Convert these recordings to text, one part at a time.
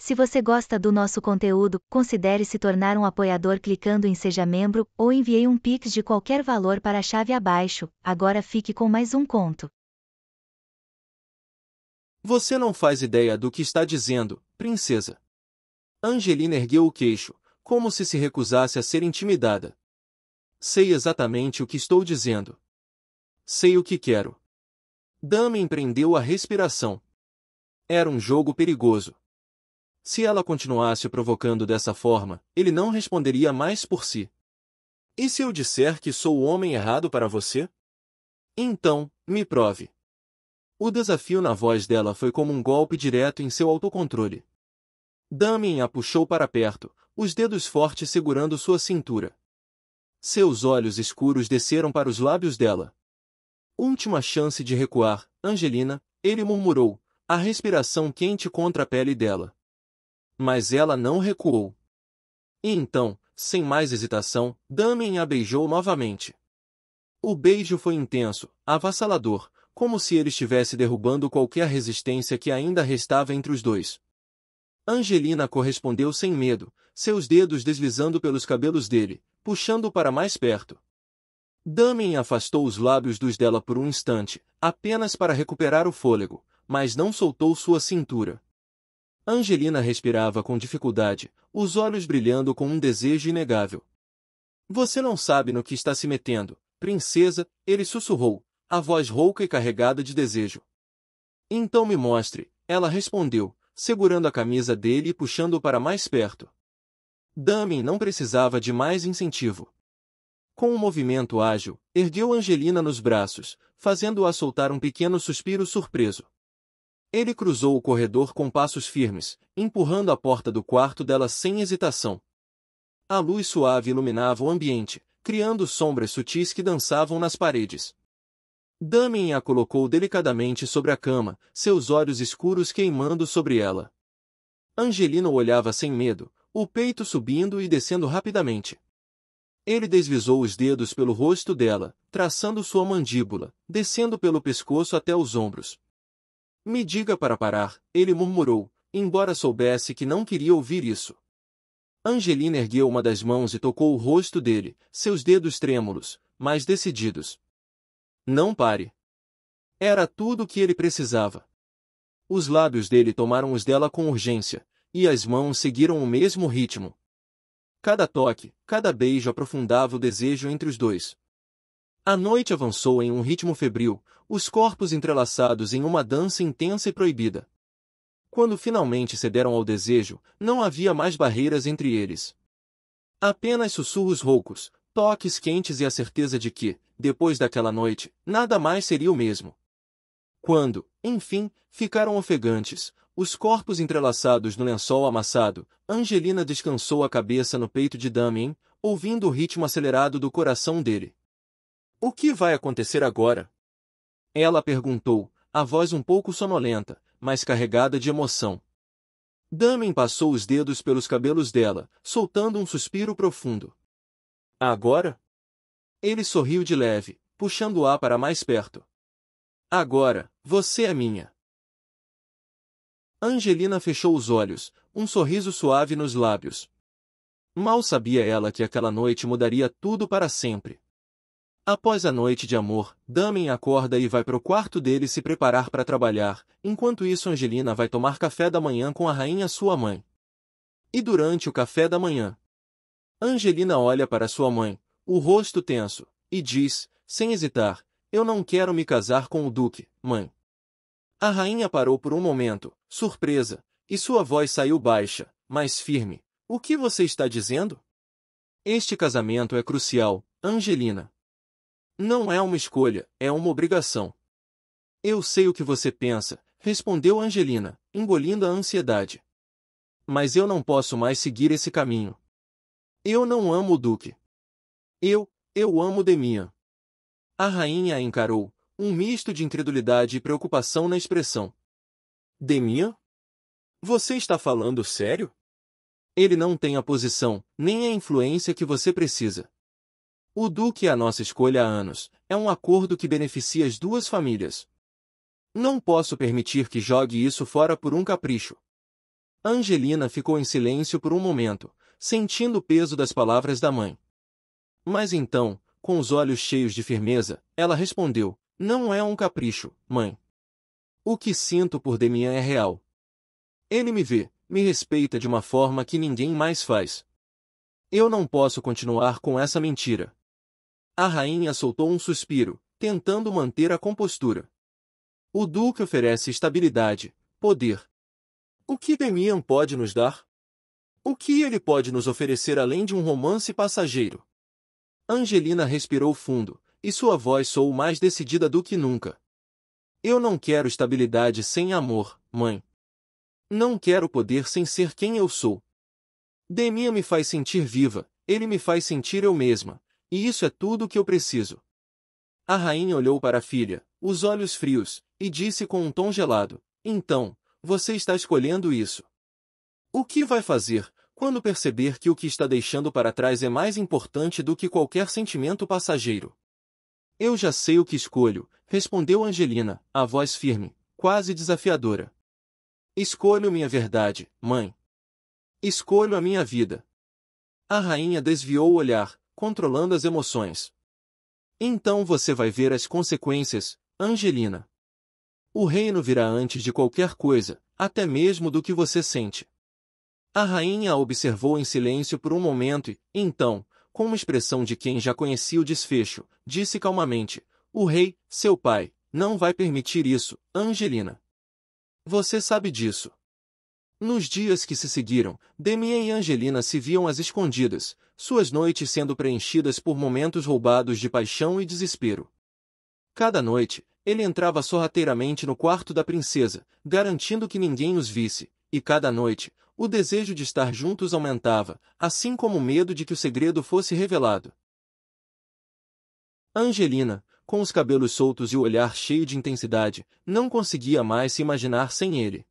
Se você gosta do nosso conteúdo, considere se tornar um apoiador clicando em Seja Membro, ou enviei um Pix de qualquer valor para a chave abaixo. Agora fique com mais um conto. Você não faz ideia do que está dizendo, princesa. Angelina ergueu o queixo, como se recusasse a ser intimidada. Sei exatamente o que estou dizendo. Sei o que quero. Damien prendeu a respiração. Era um jogo perigoso. Se ela continuasse o provocando dessa forma, ele não responderia mais por si. E se eu disser que sou o homem errado para você? Então, me prove. O desafio na voz dela foi como um golpe direto em seu autocontrole. Damien a puxou para perto, os dedos fortes segurando sua cintura. Seus olhos escuros desceram para os lábios dela. Última chance de recuar, Angelina, ele murmurou, a respiração quente contra a pele dela. Mas ela não recuou. E então, sem mais hesitação, Damien a beijou novamente. O beijo foi intenso, avassalador, como se ele estivesse derrubando qualquer resistência que ainda restava entre os dois. Angelina correspondeu sem medo, seus dedos deslizando pelos cabelos dele, puxando-o para mais perto. Damien afastou os lábios dos dela por um instante, apenas para recuperar o fôlego, mas não soltou sua cintura. Angelina respirava com dificuldade, os olhos brilhando com um desejo inegável. Você não sabe no que está se metendo, princesa, ele sussurrou, a voz rouca e carregada de desejo. Então me mostre, ela respondeu, segurando a camisa dele e puxando-o para mais perto. Damien não precisava de mais incentivo. Com um movimento ágil, ergueu Angelina nos braços, fazendo-a soltar um pequeno suspiro surpreso. Ele cruzou o corredor com passos firmes, empurrando a porta do quarto dela sem hesitação. A luz suave iluminava o ambiente, criando sombras sutis que dançavam nas paredes. Damien a colocou delicadamente sobre a cama, seus olhos escuros queimando sobre ela. Angelina o olhava sem medo, o peito subindo e descendo rapidamente. Ele deslizou os dedos pelo rosto dela, traçando sua mandíbula, descendo pelo pescoço até os ombros. Me diga para parar, ele murmurou, embora soubesse que não queria ouvir isso. Angelina ergueu uma das mãos e tocou o rosto dele, seus dedos trêmulos, mas decididos. Não pare. Era tudo o que ele precisava. Os lábios dele tomaram os dela com urgência, e as mãos seguiram o mesmo ritmo. Cada toque, cada beijo aprofundava o desejo entre os dois. A noite avançou em um ritmo febril, os corpos entrelaçados em uma dança intensa e proibida. Quando finalmente cederam ao desejo, não havia mais barreiras entre eles. Apenas sussurros roucos, toques quentes e a certeza de que, depois daquela noite, nada mais seria o mesmo. Quando, enfim, ficaram ofegantes, os corpos entrelaçados no lençol amassado, Angelina descansou a cabeça no peito de Damien, ouvindo o ritmo acelerado do coração dele. O que vai acontecer agora? Ela perguntou, a voz um pouco sonolenta, mas carregada de emoção. Damien passou os dedos pelos cabelos dela, soltando um suspiro profundo. Agora? Ele sorriu de leve, puxando-a para mais perto. Agora, você é minha. Angelina fechou os olhos, um sorriso suave nos lábios. Mal sabia ela que aquela noite mudaria tudo para sempre. Após a noite de amor, Damien acorda e vai para o quarto dele se preparar para trabalhar, enquanto isso Angelina vai tomar café da manhã com a rainha sua mãe. E durante o café da manhã, Angelina olha para sua mãe, o rosto tenso, e diz, sem hesitar, eu não quero me casar com o duque, mãe. A rainha parou por um momento, surpresa, e sua voz saiu baixa, mas firme. O que você está dizendo? Este casamento é crucial, Angelina. Não é uma escolha, é uma obrigação. Eu sei o que você pensa, respondeu Angelina, engolindo a ansiedade. Mas eu não posso mais seguir esse caminho. Eu não amo o duque. Eu amo Demian. A rainha a encarou, um misto de incredulidade e preocupação na expressão. Demian? Você está falando sério? Ele não tem a posição, nem a influência que você precisa. O duque é a nossa escolha há anos, é um acordo que beneficia as duas famílias. Não posso permitir que jogue isso fora por um capricho. Angelina ficou em silêncio por um momento, sentindo o peso das palavras da mãe. Mas então, com os olhos cheios de firmeza, ela respondeu: não é um capricho, mãe. O que sinto por Demian é real. Ele me vê, me respeita de uma forma que ninguém mais faz. Eu não posso continuar com essa mentira. A rainha soltou um suspiro, tentando manter a compostura. O duque oferece estabilidade, poder. O que Demian pode nos dar? O que ele pode nos oferecer além de um romance passageiro? Angelina respirou fundo, e sua voz soou mais decidida do que nunca. Eu não quero estabilidade sem amor, mãe. Não quero poder sem ser quem eu sou. Demian me faz sentir viva, ele me faz sentir eu mesma, e isso é tudo o que eu preciso. A rainha olhou para a filha, os olhos frios, e disse com um tom gelado: então, você está escolhendo isso. O que vai fazer, quando perceber que o que está deixando para trás é mais importante do que qualquer sentimento passageiro? Eu já sei o que escolho, respondeu Angelina, a voz firme, quase desafiadora. Escolho minha verdade, mãe. Escolho a minha vida. A rainha desviou o olhar, controlando as emoções. Então você vai ver as consequências, Angelina. O reino virá antes de qualquer coisa, até mesmo do que você sente. A rainha a observou em silêncio por um momento e, então, com uma expressão de quem já conhecia o desfecho, disse calmamente: o rei, seu pai, não vai permitir isso, Angelina. Você sabe disso. Nos dias que se seguiram, Demian e Angelina se viam às escondidas, suas noites sendo preenchidas por momentos roubados de paixão e desespero. Cada noite, ele entrava sorrateiramente no quarto da princesa, garantindo que ninguém os visse, e cada noite, o desejo de estar juntos aumentava, assim como o medo de que o segredo fosse revelado. Angelina, com os cabelos soltos e o olhar cheio de intensidade, não conseguia mais se imaginar sem ele.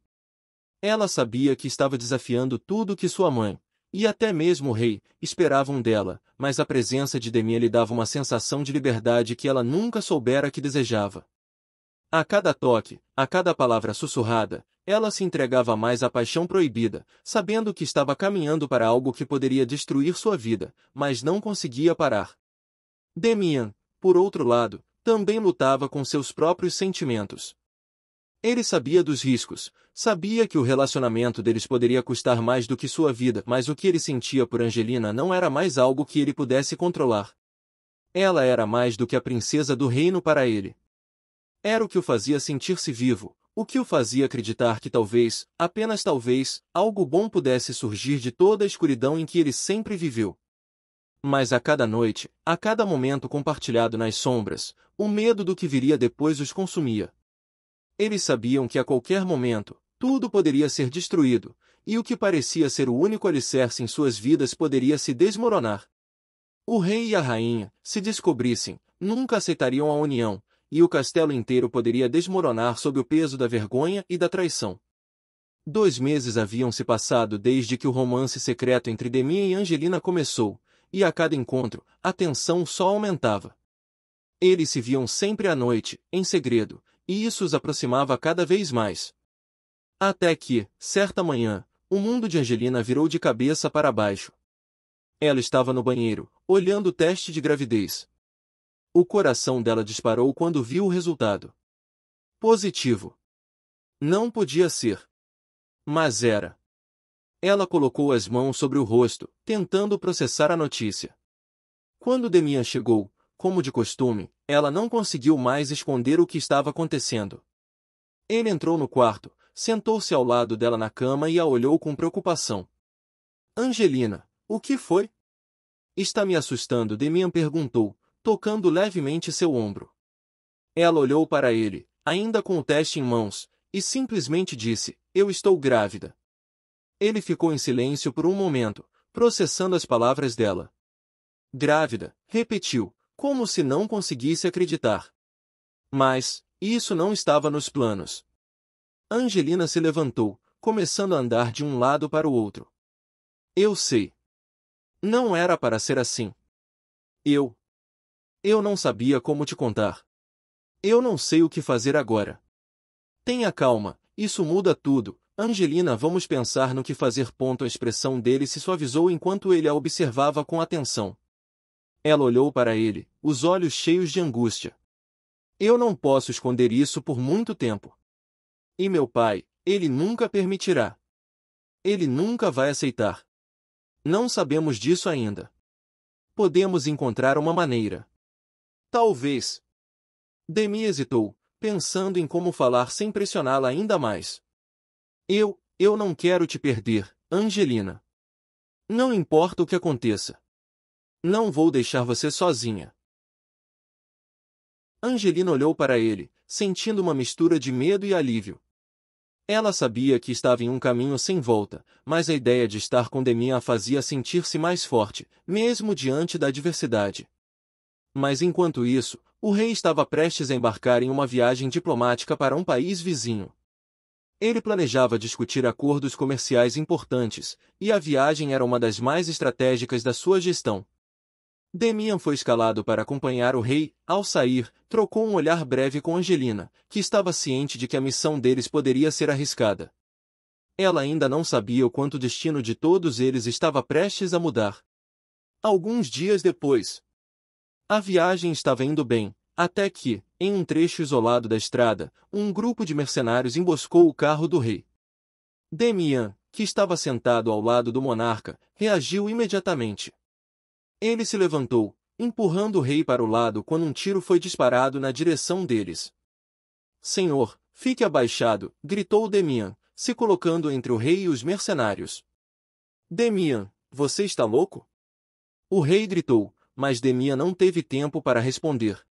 Ela sabia que estava desafiando tudo que sua mãe, e até mesmo o rei, esperavam dela, mas a presença de Demian lhe dava uma sensação de liberdade que ela nunca soubera que desejava. A cada toque, a cada palavra sussurrada, ela se entregava mais à paixão proibida, sabendo que estava caminhando para algo que poderia destruir sua vida, mas não conseguia parar. Demian, por outro lado, também lutava com seus próprios sentimentos. Ele sabia dos riscos, sabia que o relacionamento deles poderia custar mais do que sua vida, mas o que ele sentia por Angelina não era mais algo que ele pudesse controlar. Ela era mais do que a princesa do reino para ele. Era o que o fazia sentir-se vivo, o que o fazia acreditar que talvez, apenas talvez, algo bom pudesse surgir de toda a escuridão em que ele sempre viveu. Mas a cada noite, a cada momento compartilhado nas sombras, o medo do que viria depois os consumia. Eles sabiam que a qualquer momento, tudo poderia ser destruído, e o que parecia ser o único alicerce em suas vidas poderia se desmoronar. O rei e a rainha, se descobrissem, nunca aceitariam a união, e o castelo inteiro poderia desmoronar sob o peso da vergonha e da traição. 2 meses haviam se passado desde que o romance secreto entre Demian e Angelina começou, e a cada encontro, a tensão só aumentava. Eles se viam sempre à noite, em segredo, e isso os aproximava cada vez mais. Até que, certa manhã, o mundo de Angelina virou de cabeça para baixo. Ela estava no banheiro, olhando o teste de gravidez. O coração dela disparou quando viu o resultado. Positivo. Não podia ser. Mas era. Ela colocou as mãos sobre o rosto, tentando processar a notícia. Quando Demian chegou, como de costume, ela não conseguiu mais esconder o que estava acontecendo. Ele entrou no quarto, sentou-se ao lado dela na cama e a olhou com preocupação. Angelina, o que foi? Está me assustando, Demian perguntou, tocando levemente seu ombro. Ela olhou para ele, ainda com o teste em mãos, e simplesmente disse: eu estou grávida. Ele ficou em silêncio por um momento, processando as palavras dela. Grávida, repetiu, como se não conseguisse acreditar. Mas, isso não estava nos planos. Angelina se levantou, começando a andar de um lado para o outro. Eu sei. Não era para ser assim. Eu não sabia como te contar. Eu não sei o que fazer agora. Tenha calma, isso muda tudo, Angelina, vamos pensar no que fazer. A expressão dele se suavizou enquanto ele a observava com atenção. Ela olhou para ele, os olhos cheios de angústia. Eu não posso esconder isso por muito tempo. E meu pai, ele nunca permitirá. Ele nunca vai aceitar. Não sabemos disso ainda. Podemos encontrar uma maneira. Talvez. Demi hesitou, pensando em como falar sem pressioná-la ainda mais. Eu não quero te perder, Angelina. Não importa o que aconteça. Não vou deixar você sozinha. Angelina olhou para ele, sentindo uma mistura de medo e alívio. Ela sabia que estava em um caminho sem volta, mas a ideia de estar com Demi a fazia sentir-se mais forte, mesmo diante da adversidade. Mas enquanto isso, o rei estava prestes a embarcar em uma viagem diplomática para um país vizinho. Ele planejava discutir acordos comerciais importantes, e a viagem era uma das mais estratégicas da sua gestão. Demian foi escalado para acompanhar o rei. Ao sair, trocou um olhar breve com Angelina, que estava ciente de que a missão deles poderia ser arriscada. Ela ainda não sabia o quanto o destino de todos eles estava prestes a mudar. Alguns dias depois, a viagem estava indo bem, até que, em um trecho isolado da estrada, um grupo de mercenários emboscou o carro do rei. Demian, que estava sentado ao lado do monarca, reagiu imediatamente. Ele se levantou, empurrando o rei para o lado quando um tiro foi disparado na direção deles. Senhor, fique abaixado, gritou Demian, se colocando entre o rei e os mercenários. Demian, você está louco? O rei gritou, mas Demian não teve tempo para responder.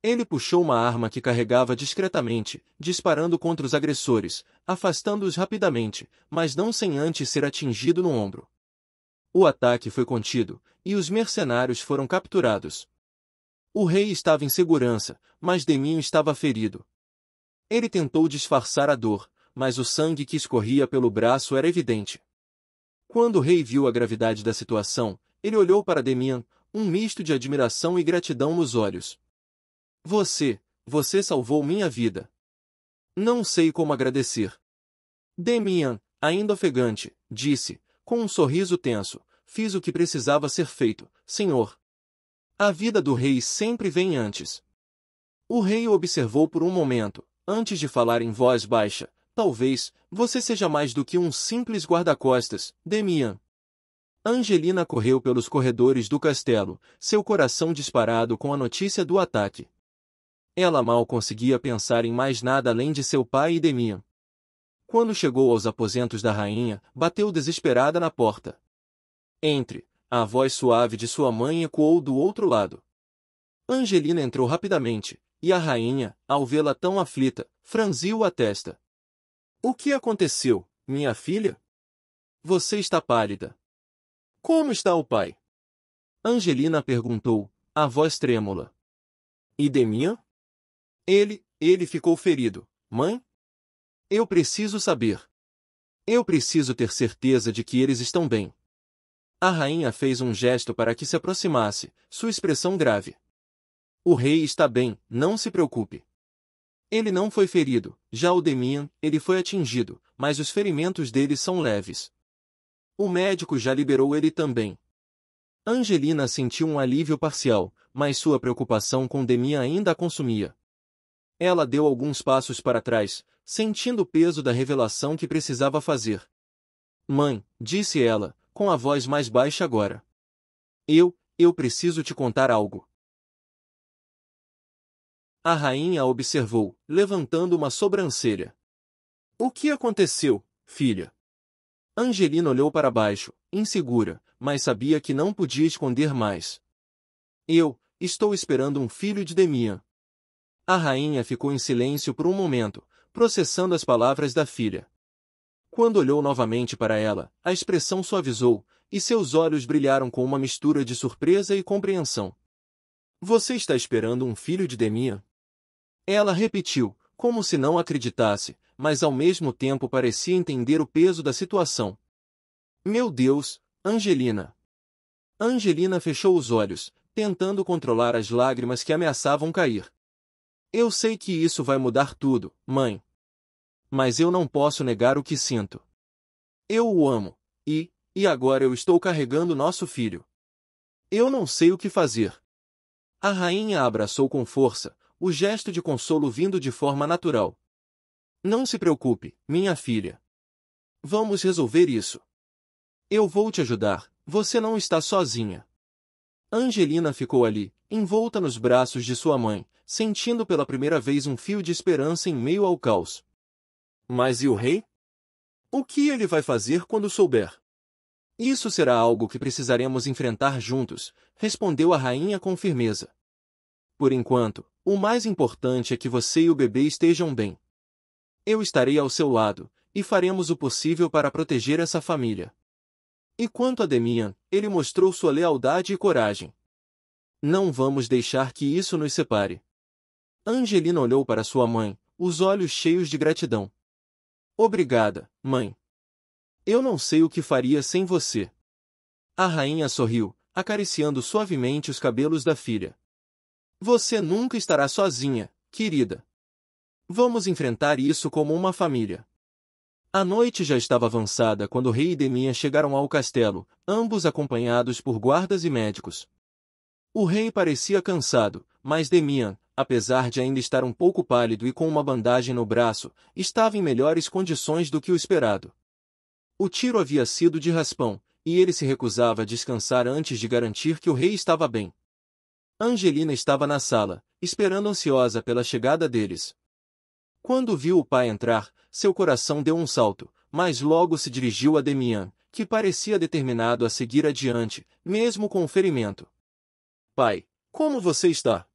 Ele puxou uma arma que carregava discretamente, disparando contra os agressores, afastando-os rapidamente, mas não sem antes ser atingido no ombro. O ataque foi contido, e os mercenários foram capturados. O rei estava em segurança, mas Demian estava ferido. Ele tentou disfarçar a dor, mas o sangue que escorria pelo braço era evidente. Quando o rei viu a gravidade da situação, ele olhou para Demian, um misto de admiração e gratidão nos olhos. Você salvou minha vida. Não sei como agradecer. Demian, ainda ofegante, disse, com um sorriso tenso, fiz o que precisava ser feito, senhor. A vida do rei sempre vem antes. O rei o observou por um momento, antes de falar em voz baixa, talvez, você seja mais do que um simples guarda-costas, Demian. Angelina correu pelos corredores do castelo, seu coração disparado com a notícia do ataque. Ela mal conseguia pensar em mais nada além de seu pai e Demian. Quando chegou aos aposentos da rainha, bateu desesperada na porta. Entre, a voz suave de sua mãe ecoou do outro lado. Angelina entrou rapidamente, e a rainha, ao vê-la tão aflita, franziu a testa. O que aconteceu, minha filha? Você está pálida. Como está o pai? Angelina perguntou, a voz trêmula. E Demian? Ele ficou ferido, mãe? Eu preciso saber. Eu preciso ter certeza de que eles estão bem. A rainha fez um gesto para que se aproximasse, sua expressão grave. O rei está bem, não se preocupe. Ele não foi ferido, já o Demian, ele foi atingido, mas os ferimentos dele são leves. O médico já liberou ele também. Angelina sentiu um alívio parcial, mas sua preocupação com Demian ainda a consumia. Ela deu alguns passos para trás, sentindo o peso da revelação que precisava fazer. Mãe, disse ela, com a voz mais baixa agora. Eu preciso te contar algo. A rainha a observou, levantando uma sobrancelha. O que aconteceu, filha? Angelina olhou para baixo, insegura, mas sabia que não podia esconder mais. Estou esperando um filho de Demian. A rainha ficou em silêncio por um momento, processando as palavras da filha. Quando olhou novamente para ela, a expressão suavizou, e seus olhos brilharam com uma mistura de surpresa e compreensão. Você está esperando um filho de Demian? Ela repetiu, como se não acreditasse, mas ao mesmo tempo parecia entender o peso da situação. Meu Deus, Angelina! Angelina fechou os olhos, tentando controlar as lágrimas que ameaçavam cair. Eu sei que isso vai mudar tudo, mãe. Mas eu não posso negar o que sinto. Eu o amo, e agora eu estou carregando nosso filho. Eu não sei o que fazer. A rainha a abraçou com força, o gesto de consolo vindo de forma natural. Não se preocupe, minha filha. Vamos resolver isso. Eu vou te ajudar, você não está sozinha. Angelina ficou ali, envolta nos braços de sua mãe, sentindo pela primeira vez um fio de esperança em meio ao caos. Mas e o rei? O que ele vai fazer quando souber? Isso será algo que precisaremos enfrentar juntos, respondeu a rainha com firmeza. Por enquanto, o mais importante é que você e o bebê estejam bem. Eu estarei ao seu lado, e faremos o possível para proteger essa família. E quanto a Demian, ele mostrou sua lealdade e coragem. Não vamos deixar que isso nos separe. Angelina olhou para sua mãe, os olhos cheios de gratidão. Obrigada, mãe. Eu não sei o que faria sem você. A rainha sorriu, acariciando suavemente os cabelos da filha. Você nunca estará sozinha, querida. Vamos enfrentar isso como uma família. A noite já estava avançada quando o rei e Demian chegaram ao castelo, ambos acompanhados por guardas e médicos. O rei parecia cansado, mas Demian, apesar de ainda estar um pouco pálido e com uma bandagem no braço, estava em melhores condições do que o esperado. O tiro havia sido de raspão, e ele se recusava a descansar antes de garantir que o rei estava bem. Angelina estava na sala, esperando ansiosa pela chegada deles. Quando viu o pai entrar, seu coração deu um salto, mas logo se dirigiu a Demian, que parecia determinado a seguir adiante, mesmo com o ferimento. Pai, como você está?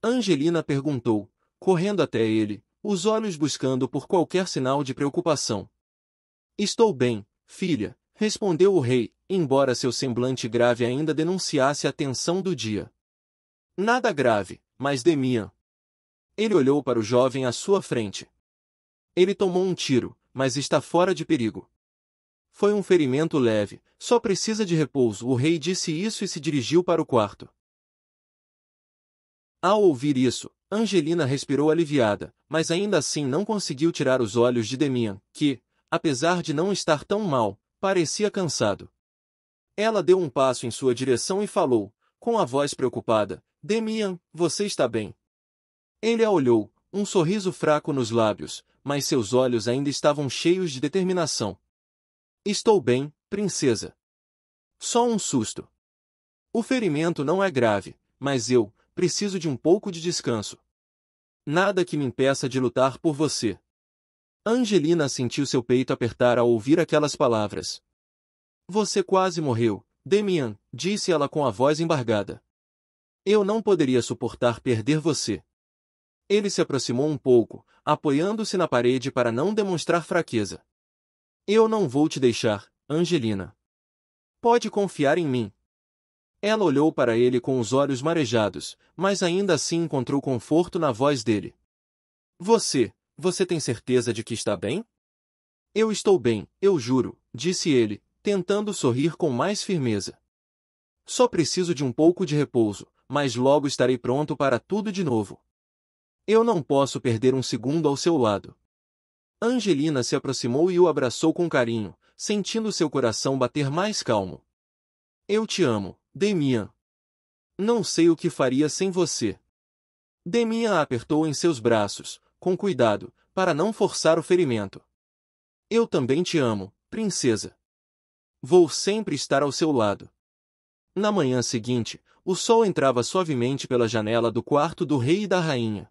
Angelina perguntou, correndo até ele, os olhos buscando por qualquer sinal de preocupação. Estou bem, filha, respondeu o rei, embora seu semblante grave ainda denunciasse a tensão do dia. Nada grave, mas Demian. Ele olhou para o jovem à sua frente. Ele tomou um tiro, mas está fora de perigo. Foi um ferimento leve, só precisa de repouso. O rei disse isso e se dirigiu para o quarto. Ao ouvir isso, Angelina respirou aliviada, mas ainda assim não conseguiu tirar os olhos de Demian, que, apesar de não estar tão mal, parecia cansado. Ela deu um passo em sua direção e falou, com a voz preocupada, Demian, você está bem? Ele a olhou, um sorriso fraco nos lábios, mas seus olhos ainda estavam cheios de determinação. Estou bem, princesa. Só um susto. O ferimento não é grave, mas eu preciso de um pouco de descanso. Nada que me impeça de lutar por você. Angelina sentiu seu peito apertar ao ouvir aquelas palavras. Você quase morreu, Demian, disse ela com a voz embargada. Eu não poderia suportar perder você. Ele se aproximou um pouco, apoiando-se na parede para não demonstrar fraqueza. Eu não vou te deixar, Angelina. Pode confiar em mim. Ela olhou para ele com os olhos marejados, mas ainda assim encontrou conforto na voz dele. Você tem certeza de que está bem? Eu estou bem, eu juro, disse ele, tentando sorrir com mais firmeza. Só preciso de um pouco de repouso, mas logo estarei pronto para tudo de novo. Eu não posso perder um segundo ao seu lado. Angelina se aproximou e o abraçou com carinho, sentindo seu coração bater mais calmo. Eu te amo, Demian. Não sei o que faria sem você. Demian a apertou em seus braços, com cuidado, para não forçar o ferimento. Eu também te amo, princesa. Vou sempre estar ao seu lado. Na manhã seguinte, o sol entrava suavemente pela janela do quarto do rei e da rainha.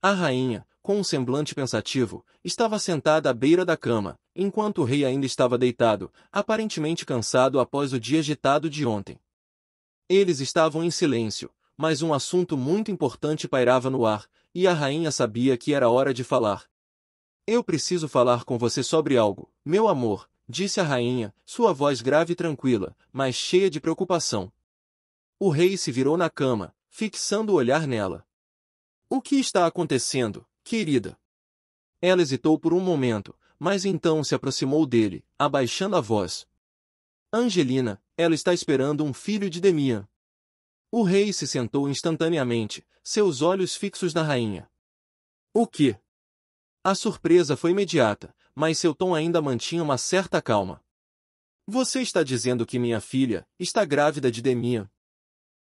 A rainha, com um semblante pensativo, estava sentada à beira da cama, enquanto o rei ainda estava deitado, aparentemente cansado após o dia agitado de ontem. Eles estavam em silêncio, mas um assunto muito importante pairava no ar, e a rainha sabia que era hora de falar. Eu preciso falar com você sobre algo, meu amor, disse a rainha, sua voz grave e tranquila, mas cheia de preocupação. O rei se virou na cama, fixando o olhar nela. O que está acontecendo, querida? Ela hesitou por um momento, mas então se aproximou dele, abaixando a voz. Angelina, ela está esperando um filho de Demian. O rei se sentou instantaneamente, seus olhos fixos na rainha. O quê? A surpresa foi imediata, mas seu tom ainda mantinha uma certa calma. Você está dizendo que minha filha está grávida de Demian?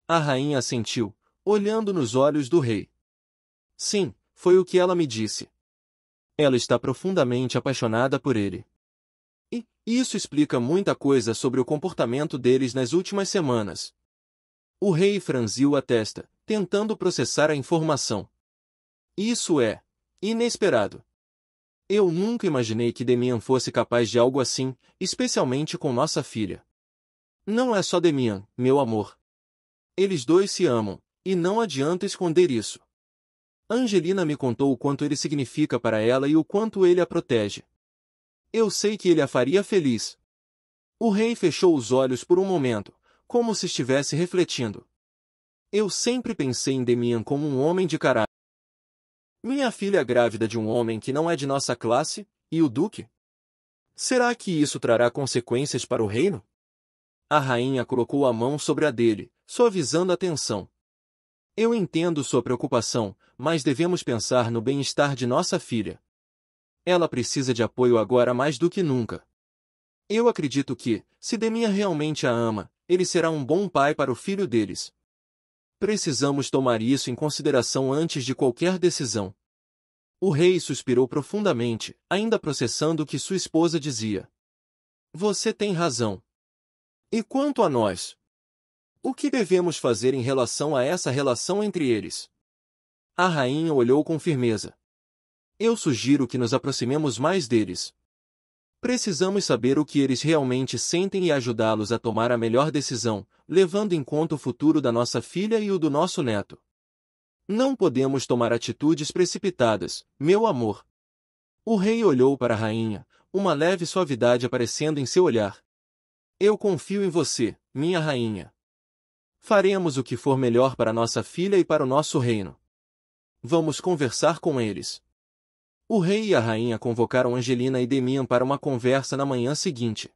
A rainha assentiu, olhando nos olhos do rei. Sim, foi o que ela me disse. Ela está profundamente apaixonada por ele. E isso explica muita coisa sobre o comportamento deles nas últimas semanas. O rei franziu a testa, tentando processar a informação. Isso é inesperado. Eu nunca imaginei que Demian fosse capaz de algo assim, especialmente com nossa filha. Não é só Demian, meu amor. Eles dois se amam, e não adianta esconder isso. Angelina me contou o quanto ele significa para ela e o quanto ele a protege. Eu sei que ele a faria feliz. O rei fechou os olhos por um momento, como se estivesse refletindo. Eu sempre pensei em Demian como um homem de caráter. Minha filha é grávida de um homem que não é de nossa classe, e o duque? Será que isso trará consequências para o reino? A rainha colocou a mão sobre a dele, suavizando a tensão. Eu entendo sua preocupação, mas devemos pensar no bem-estar de nossa filha. Ela precisa de apoio agora mais do que nunca. Eu acredito que, se Demian realmente a ama, ele será um bom pai para o filho deles. Precisamos tomar isso em consideração antes de qualquer decisão. O rei suspirou profundamente, ainda processando o que sua esposa dizia. Você tem razão. E quanto a nós? O que devemos fazer em relação a essa relação entre eles? A rainha olhou com firmeza. Eu sugiro que nos aproximemos mais deles. Precisamos saber o que eles realmente sentem e ajudá-los a tomar a melhor decisão, levando em conta o futuro da nossa filha e o do nosso neto. Não podemos tomar atitudes precipitadas, meu amor. O rei olhou para a rainha, uma leve suavidade aparecendo em seu olhar. Eu confio em você, minha rainha. Faremos o que for melhor para nossa filha e para o nosso reino. Vamos conversar com eles. O rei e a rainha convocaram Angelina e Demian para uma conversa na manhã seguinte.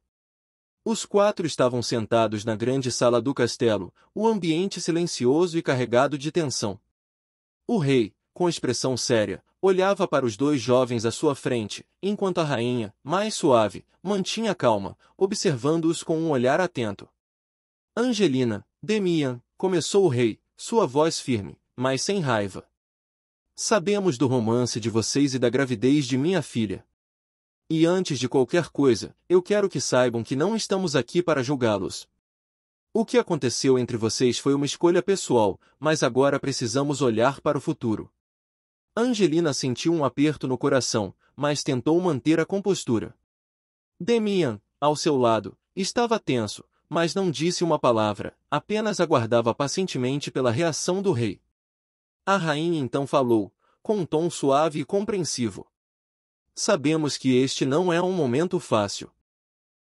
Os quatro estavam sentados na grande sala do castelo, o ambiente silencioso e carregado de tensão. O rei, com expressão séria, olhava para os dois jovens à sua frente, enquanto a rainha, mais suave, mantinha calma, observando-os com um olhar atento. Angelina, Demian, começou o rei, sua voz firme, mas sem raiva. Sabemos do romance de vocês e da gravidez de minha filha. E antes de qualquer coisa, eu quero que saibam que não estamos aqui para julgá-los. O que aconteceu entre vocês foi uma escolha pessoal, mas agora precisamos olhar para o futuro. Angelina sentiu um aperto no coração, mas tentou manter a compostura. Demian, ao seu lado, estava tenso, mas não disse uma palavra, apenas aguardava pacientemente pela reação do rei. A rainha então falou, com um tom suave e compreensivo. Sabemos que este não é um momento fácil.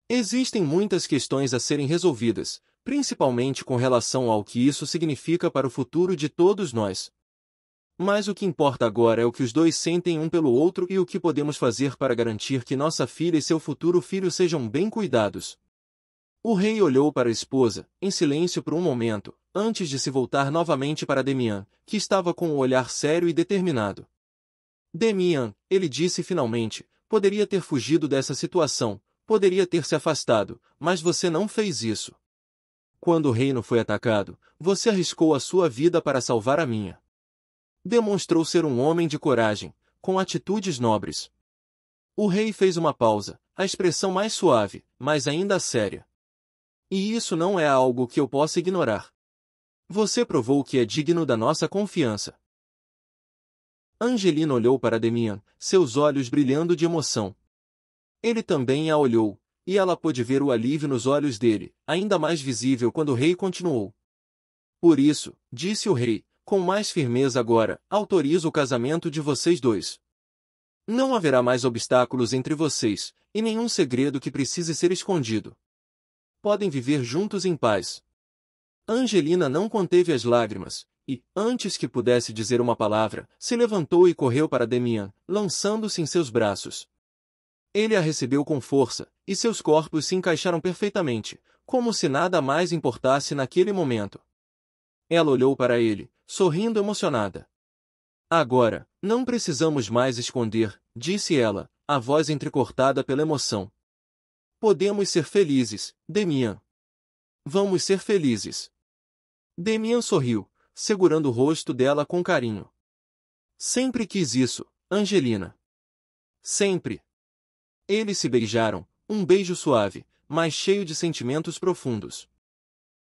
Existem muitas questões a serem resolvidas, principalmente com relação ao que isso significa para o futuro de todos nós. Mas o que importa agora é o que os dois sentem um pelo outro e o que podemos fazer para garantir que nossa filha e seu futuro filho sejam bem cuidados. O rei olhou para a esposa, em silêncio por um momento, antes de se voltar novamente para Demian, que estava com um olhar sério e determinado. Demian, ele disse finalmente, poderia ter fugido dessa situação, poderia ter se afastado, mas você não fez isso. Quando o reino foi atacado, você arriscou a sua vida para salvar a minha. Demonstrou ser um homem de coragem, com atitudes nobres. O rei fez uma pausa, a expressão mais suave, mas ainda séria. E isso não é algo que eu possa ignorar. Você provou que é digno da nossa confiança. Angelina olhou para Demian, seus olhos brilhando de emoção. Ele também a olhou, e ela pôde ver o alívio nos olhos dele, ainda mais visível quando o rei continuou. Por isso, disse o rei, com mais firmeza agora, autorizo o casamento de vocês dois. Não haverá mais obstáculos entre vocês, e nenhum segredo que precise ser escondido. Podem viver juntos em paz. Angelina não conteve as lágrimas, e, antes que pudesse dizer uma palavra, se levantou e correu para Demian, lançando-se em seus braços. Ele a recebeu com força, e seus corpos se encaixaram perfeitamente, como se nada mais importasse naquele momento. Ela olhou para ele, sorrindo emocionada. Agora, não precisamos mais esconder, disse ela, a voz entrecortada pela emoção. Podemos ser felizes, Damian. Vamos ser felizes. Damian sorriu, segurando o rosto dela com carinho. Sempre quis isso, Angelina. Sempre. Eles se beijaram, um beijo suave, mas cheio de sentimentos profundos.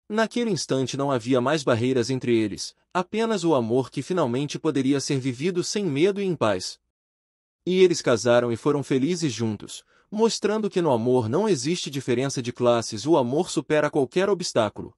Naquele instante não havia mais barreiras entre eles, apenas o amor que finalmente poderia ser vivido sem medo e em paz. E eles casaram e foram felizes juntos, mostrando que no amor não existe diferença de classes, o amor supera qualquer obstáculo.